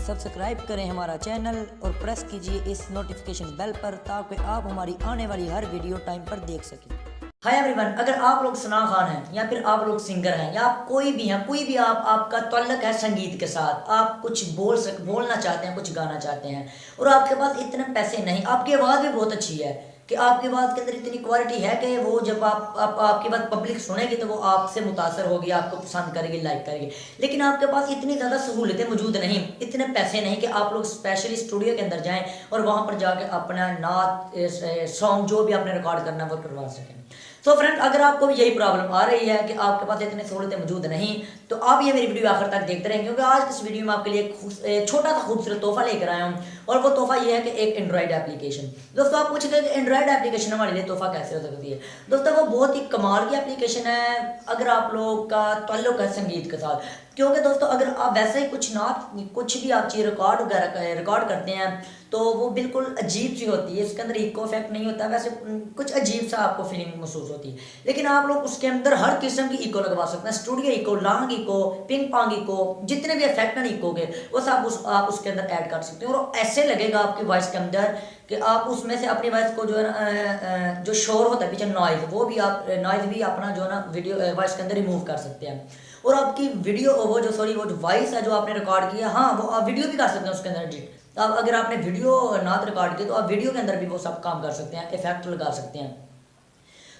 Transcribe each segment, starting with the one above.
Subscribe करें हमारा channel और प्रेस कीजिए इस नोटिफिकेशन बेल पर ताकि आप हमारी आने वाली हर वीडियो टाइम पर देख सकें। हाय एवरीवन, अगर आप लोग सना खान हैं या फिर आप लोग सिंगर हैं या आप कोई भी हैं, कोई भी आपका ताल्लुक है संगीत के साथ, आप कुछ बोलना चाहते हैं, कुछ गाना चाहते हैं और आपके पास इतने पैसे नहीं, आपकी आवाज़ भी बहुत अच्छी है कि आपकी आवाज़ के अंदर इतनी क्वालिटी है कि वो जब आपकी बात पब्लिक सुनेगी तो वो आपसे मुतासर होगी, आपको पसंद करेगी, लाइक करेगी। लेकिन आपके पास इतनी ज़्यादा सहूलतें मौजूद नहीं, इतने पैसे नहीं कि आप लोग स्पेशली स्टूडियो के अंदर जाएं और वहाँ पर जाके अपना नात सॉन्ग जो भी आपने रिकॉर्ड करना है वो करवा सकें। तो फ्रेंड, अगर आपको भी यही प्रॉब्लम आ रही है कि आपके पास इतनी सहूलतें मौजूद नहीं, तो आप ये मेरी वीडियो आखिर तक देखते रहें, क्योंकि आज इस वीडियो में आपके लिए एक छोटा सा खूबसूरत तोहफा लेकर आया हूँ। और वो तोहफा ये है कि एक एंड्रॉइड एप्लीकेशन। दोस्तों, आप पूछेंगे कि एंड्रॉइड एप्लीकेशन हमारे लिए तोहफा कैसे हो सकती है। दोस्तों, वो बहुत ही कमाल की एप्लीकेशन है अगर आप लोग का ताल्लुक है संगीत के साथ। क्योंकि दोस्तों, अगर आप वैसे ही कुछ भी आप चीज़ रिकॉर्ड करते हैं तो वो बिल्कुल अजीब सी होती है, इसके अंदर इको इफेक्ट नहीं होता, वैसे कुछ अजीब सा आपको फीलिंग महसूस होती है। लेकिन आप लोग उसके अंदर हर किस्म की इको लगवा सकते हैं, studio echo, long echo, ping pong echo, जितने भी इफेक्ट हैं इको के, वो सब आप उसके अंदर ऐड कर सकते हैं। और ऐसे लगेगा आपकी वॉइस के अंदर कि आप उसमें से अपनी वॉइस को जो है ना, जो शोर होता है पीछे नॉइज़, वो भी आप नॉइज़ भी अपना जो है ना वीडियो वॉइस के अंदर रिमूव कर सकते हैं। और आपकी वीडियो वो जो वॉइस है जो आपने रिकॉर्ड किया, हाँ, वो आप वीडियो भी कर सकते हैं उसके अंदर एडिट। तो आप अगर आपने वीडियो नात रिकॉर्ड की तो आप वीडियो के अंदर भी वो सब काम कर सकते हैं, इफेक्ट लगा सकते हैं।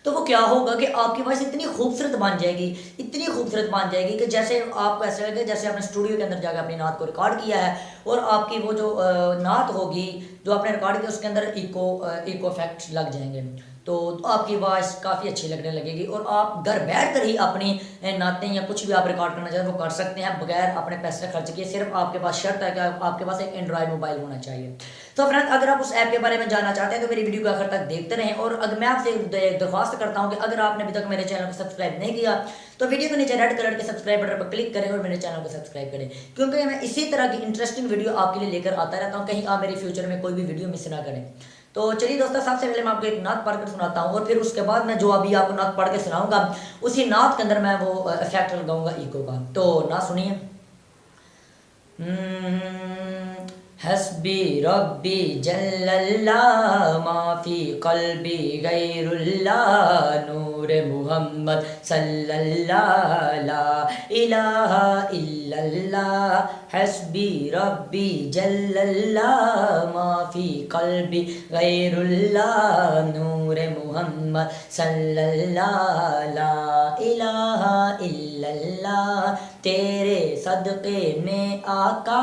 तो वो क्या होगा कि आपकी वॉइस इतनी खूबसूरत बन जाएगी, इतनी खूबसूरत बन जाएगी कि जैसे आपको ऐसा लगेगा जैसे आपने स्टूडियो के अंदर जाकर अपनी नात को रिकॉर्ड किया है। और आपकी वो जो नात होगी जो आपने रिकॉर्ड किया उसके अंदर इको इफेक्ट लग जाएंगे, तो आपकी आवाज़ काफ़ी अच्छी लगने लगेगी। और आप घर बैठ कर ही अपनी नातें या कुछ भी आप रिकॉर्ड करना चाहते हैं वो कर सकते हैं बगैर अपने पैसे खर्च किए। सिर्फ आपके पास शर्त है कि आपके पास एक एंड्रॉयड मोबाइल होना चाहिए। तो फ्रेंड, अगर आप उस ऐप के बारे में जानना चाहते हैं तो मेरी वीडियो को आखिर तक देखते रहें। और अगर मैं आपसे दरख्वास्त करता हूँ कि अगर आपने अभी तक मेरे चैनल को सब्सक्राइब नहीं किया तो वीडियो के नीचे रेड कलर के सब्सक्राइब बटन पर क्लिक करें और मेरे चैनल को सब्सक्राइब करें, क्योंकि मैं इसी तरह की इंटरेस्टिंग वीडियो आपके लिए लेकर आता रहता हूँ। कहीं आप मेरे फ्यूचर में कोई भी वीडियो मिस ना करें। तो चलिए दोस्तों, सबसे पहले मैं आपको एक नात पढ़ कर सुनाता हूँ और फिर उसके बाद मैं जो अभी आपको नात पढ़ के सुनाऊंगा उसी नात के अंदर मैं वो इफेक्ट लगाऊंगा इको का। तो नात सुनिए। हस्बी रब्बी जल्लल्लाह माफी कल्बी गैरुल्लाह नूर मुहम्मद सल्लल्लाह ला इलाहा इल्लल्लाह हस्बी रब्बी जल्लल्लाह माफी कल्बी गैरुल्लाह नूर मुहम्मद सल्लल्लाह ला इलाहा इल्लल्लाह तेरे सदक़े में आका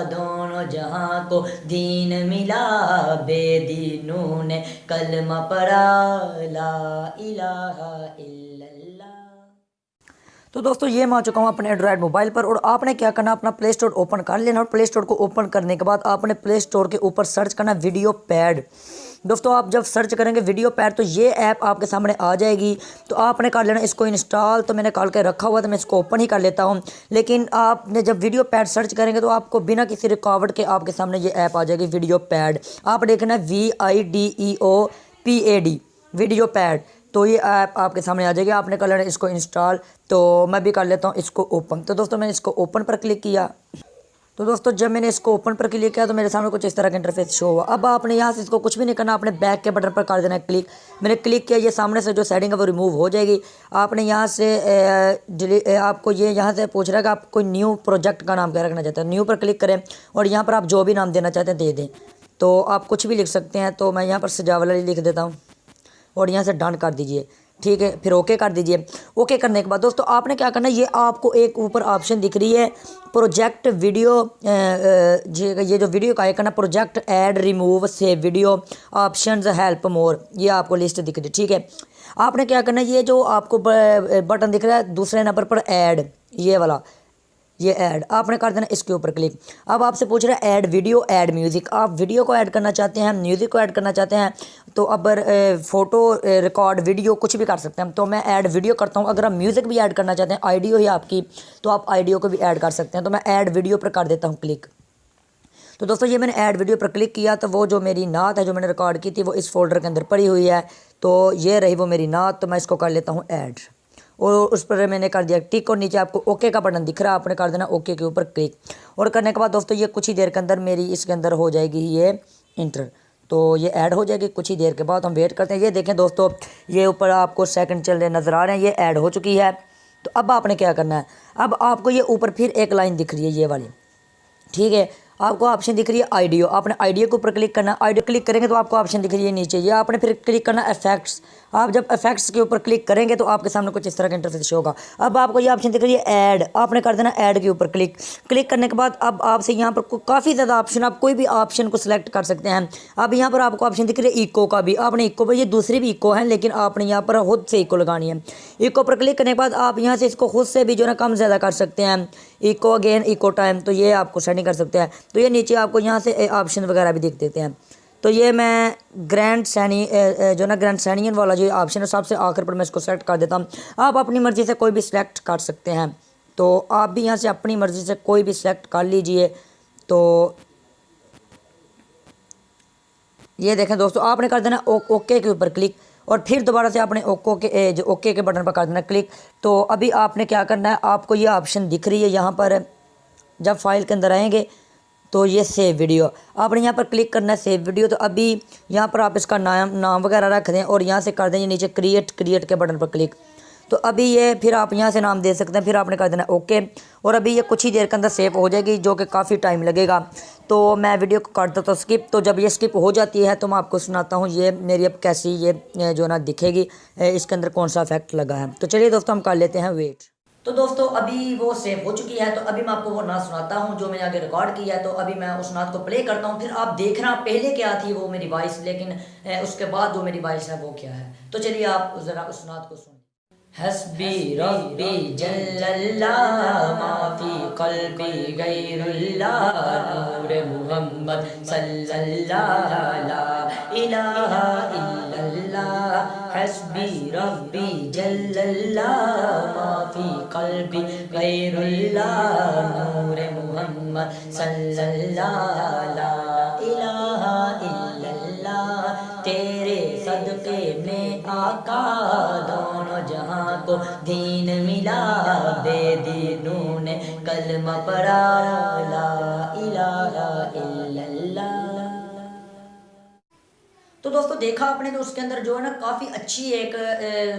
दोनों जहां को दीन मिला बेदीनों ने कलमा पढ़ा ला इलाहा इल्लल्लाह। तो दोस्तों, ये मैं आ चुका हूँ अपने एंड्रॉयड मोबाइल पर और आपने क्या करना, अपना प्ले स्टोर ओपन कर लेना और प्ले स्टोर को ओपन करने के बाद आपने प्ले स्टोर के ऊपर सर्च करना वीडियो पैड। दोस्तों, आप जब सर्च करेंगे वीडियो पैड तो ये ऐप आपके सामने आ जाएगी। तो आपने कर लेना इसको इंस्टॉल। तो मैंने कर के रखा हुआ, तो मैं इसको ओपन ही कर लेता हूँ। लेकिन आपने जब वीडियो पैड सर्च करेंगे तो आपको बिना किसी रुकावट के आपके सामने ये ऐप आ जाएगी वीडियो पैड। आप देखना VIDEOPAD वीडियो पैड। तो ये ऐप आपके सामने आ जाएगी, आपने कर लेना इसको इंस्टॉल। तो मैं भी कर लेता हूँ इसको ओपन। तो दोस्तों, मैंने इसको ओपन पर क्लिक किया। तो दोस्तों, जब मैंने इसको ओपन पर क्लिक किया तो मेरे सामने कुछ इस तरह का इंटरफेस शो हुआ। अब आपने यहाँ से इसको कुछ भी नहीं करना, आपने बैक के बटन पर कर देना है क्लिक। मैंने क्लिक किया, ये सामने से जो सेटिंग है वो रिमूव हो जाएगी। आपने यहाँ से आपको ये यहाँ से पूछ रहा है कि आप कोई न्यू प्रोजेक्ट का नाम क्या रखना चाहते हैं। न्यू पर क्लिक करें और यहाँ पर आप जो भी नाम देना चाहते हैं दे दें। तो आप कुछ भी लिख सकते हैं। तो मैं यहाँ पर सजावल लिख देता हूँ और यहाँ से डन कर दीजिए, ठीक है। फिर ओके कर दीजिए। ओके करने के बाद दोस्तों आपने क्या करना है, ये आपको एक ऊपर ऑप्शन दिख रही है प्रोजेक्ट वीडियो, ये जो वीडियो का आइकन है, project add remove save video options help मोर, ये आपको लिस्ट दिख रही है, ठीक है। आपने क्या करना है, ये जो आपको बटन दिख रहा है दूसरे नंबर पर ऐड, ये वाला, ये ऐड आपने कर देना इसके ऊपर क्लिक। अब आपसे पूछ रहा है ऐड वीडियो ऐड म्यूज़िक, आप वीडियो को ऐड करना चाहते हैं, म्यूज़िक को ऐड करना चाहते हैं, तो अब फ़ोटो रिकॉर्ड वीडियो कुछ भी कर सकते हैं। तो मैं ऐड वीडियो करता हूँ। अगर आप म्यूज़िक भी ऐड करना चाहते हैं, ऑडियो ही आपकी, तो आप ऑडियो को भी ऐड कर सकते हैं। तो मैं ऐड वीडियो पर कर देता हूँ क्लिक। तो दोस्तों, ये मैंने ऐड वीडियो पर क्लिक किया तो वो जो मेरी नात है जो मैंने रिकॉर्ड की थी वो इस फोल्डर के अंदर पड़ी हुई है। तो ये रही वो मेरी नात। तो मैं इसको कर लेता हूँ ऐड। और उस पर मैंने कर दिया टिक और नीचे आपको ओके का बटन दिख रहा है, आपने कर देना ओके के ऊपर क्लिक। और करने के बाद दोस्तों ये कुछ ही देर के अंदर मेरी इसके अंदर हो जाएगी ये इंटर, तो ये ऐड हो जाएगी कुछ ही देर के बाद। हम वेट करते हैं। ये देखें दोस्तों ये ऊपर आपको सेकंड चल रहे नज़र आ रहे हैं, ये ऐड हो चुकी है। तो अब आपने क्या करना है, अब आपको ये ऊपर फिर एक लाइन दिख रही है ये वाली, ठीक है। आपको ऑप्शन दिख रही है आइडियो, आपने आइडियो के ऊपर क्लिक करना है। आइडियो क्लिक करेंगे तो आपको ऑप्शन दिख रही है नीचे, ये आपने फिर क्लिक करना इफेक्ट्स। आप जब इफेक्ट्स के ऊपर क्लिक करेंगे तो आपके सामने कुछ इस तरह का इंटरफेस शो होगा। अब आपको ये ऑप्शन दिख रही है ऐड, आपने कर देना ऐड के ऊपर क्लिक। क्लिक करने के बाद अब आपसे यहाँ पर काफ़ी ज़्यादा ऑप्शन, आप कोई भी ऑप्शन को सिलेक्ट कर सकते हैं। अब यहाँ पर आपको ऑप्शन दिख रही है इको का भी, आपने इको पर, ये दूसरी भी इको है लेकिन आपने यहाँ पर खुद से इको लगानी है। इको पर क्लिक करने के बाद आप यहाँ से इसको खुद से भी जो है कम ज़्यादा कर सकते हैं। इको अगेन इको टाइम, तो ये आपको सेटिंग कर सकते हैं। तो ये नीचे आपको यहाँ से ऑप्शन वगैरह भी देख देते हैं। तो ये मैं ग्रैंड सैनी जो ना ग्रैंड सैनियन वाला जो ऑप्शन है सबसे आखिर पर मैं इसको सेलेक्ट कर देता हूँ। आप अपनी मर्ज़ी से कोई भी सिलेक्ट कर सकते हैं, तो आप भी यहाँ से अपनी मर्ज़ी से कोई भी सिलेक्ट कर लीजिए। तो ये देखें दोस्तों, आपने कर देना ओके के ऊपर क्लिक और फिर दोबारा से आपने ओके के बटन पर कर देना क्लिक। तो अभी आपने क्या करना है, आपको ये ऑप्शन दिख रही है यहाँ पर, जब फाइल के अंदर आएंगे तो ये सेव वीडियो, आपने यहाँ पर क्लिक करना है सेव वीडियो। तो अभी यहाँ पर आप इसका नाम वगैरह रख दें और यहाँ से कर दें नीचे क्रिएट के बटन पर क्लिक। तो अभी ये फिर आप यहाँ से नाम दे सकते हैं, फिर आपने कर देना ओके। और अभी ये कुछ ही देर के अंदर सेव हो जाएगी, जो कि काफ़ी टाइम लगेगा। तो मैं वीडियो को कर देता हूँ स्किप। तो जब ये स्किप हो जाती है तो मैं आपको सुनाता हूँ ये मेरी अब कैसी ये जो ना दिखेगी, इसके अंदर कौन सा इफेक्ट लगा है। तो चलिए दोस्तों हम कर लेते हैं वेट। तो दोस्तों अभी वो सेव हो चुकी है, तो अभी मैं आपको वो नात सुनाता हूँ जो मैंने आगे रिकॉर्ड किया है। तो अभी मैं उस नात को प्ले करता हूँ, फिर आप देखना पहले क्या थी वो मेरी वॉइस, लेकिन उसके बाद जो मेरी वॉइस है वो क्या है। तो चलिए आप ज़रा उस नात को सुनिए। हस्बी रब्बी जल्लल्लाह माफी क़ल्बी गैरुल्लाह नूर मुहम्मद सल्लल्लाह ला इलाहा इल्लल्लाह। हस्बी रब्बी जल्लल्लाह माफी क़ल्बी गैरुल्लाह नूर मुहम्मद सल्लल्लाह ला इलाहा इल्लल्लाह। तेरे सदक़े में आका दोनों जहां को दीन मिला, बेदीनों ने कलमा पढ़ा ला इलाहा इल्लल्लाह। तो दोस्तों देखा आपने, तो उसके अंदर जो है ना काफ़ी अच्छी एक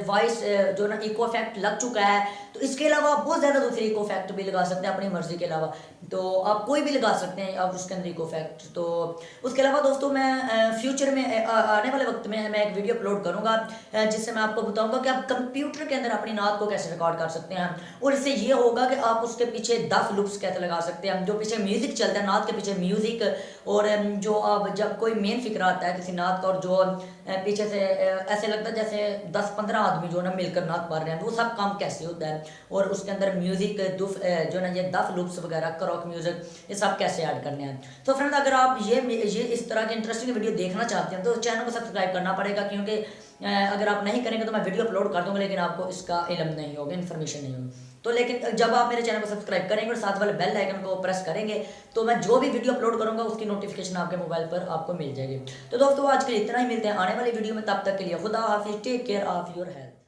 वॉइस जो ना इको इफेक्ट लग चुका है। तो इसके अलावा आप बहुत ज़्यादा दूसरे इको इफेक्ट भी लगा सकते हैं अपनी मर्ज़ी के अलावा, तो आप कोई भी लगा सकते हैं आप उसके अंदर इको इफेक्ट। तो उसके अलावा दोस्तों मैं फ्यूचर में आने वाले वक्त में मैं एक वीडियो अपलोड करूँगा जिससे मैं आपको बताऊँगा कि आप कंप्यूटर के अंदर अपनी नात को कैसे रिकॉर्ड कर सकते हैं। और इससे ये होगा कि आप उसके पीछे 10 लूप्स कैसे लगा सकते हैं, जो पीछे म्यूज़िक चलता है नात के पीछे म्यूज़िक, और जो आप जब कोई मेन फिक्र आता है किसी नात का और जो पीछे से ऐसे लगता है जैसे 10-15 आदमी जो ना मिलकर नात मार रहे हैं, वो सब काम कैसे होता है। और उसके अंदर म्यूजिक जो ना ये दफ लूप्स वगैरह करॉक म्यूजिक ये सब कैसे ऐड करने हैं। तो फ्रेंड अगर आप ये इस तरह के इंटरेस्टिंग वीडियो देखना चाहते हैं तो चैनल को सब्सक्राइब करना पड़ेगा, क्योंकि अगर आप नहीं करेंगे तो मैं वीडियो अपलोड कर दूंगा लेकिन आपको इसका इल्म नहीं होगा, इन्फॉर्मेशन नहीं होगी। तो लेकिन जब आप मेरे चैनल को सब्सक्राइब करेंगे और साथ वाले बेल आइकन को प्रेस करेंगे तो मैं जो भी वीडियो अपलोड करूंगा उसकी नोटिफिकेशन आपके मोबाइल पर आपको मिल जाएगी। तो दोस्तों आज के लिए इतना ही, मिलते हैं आने वाली वीडियो में, तब तक के लिए खुदा हाफिज, take care of your health.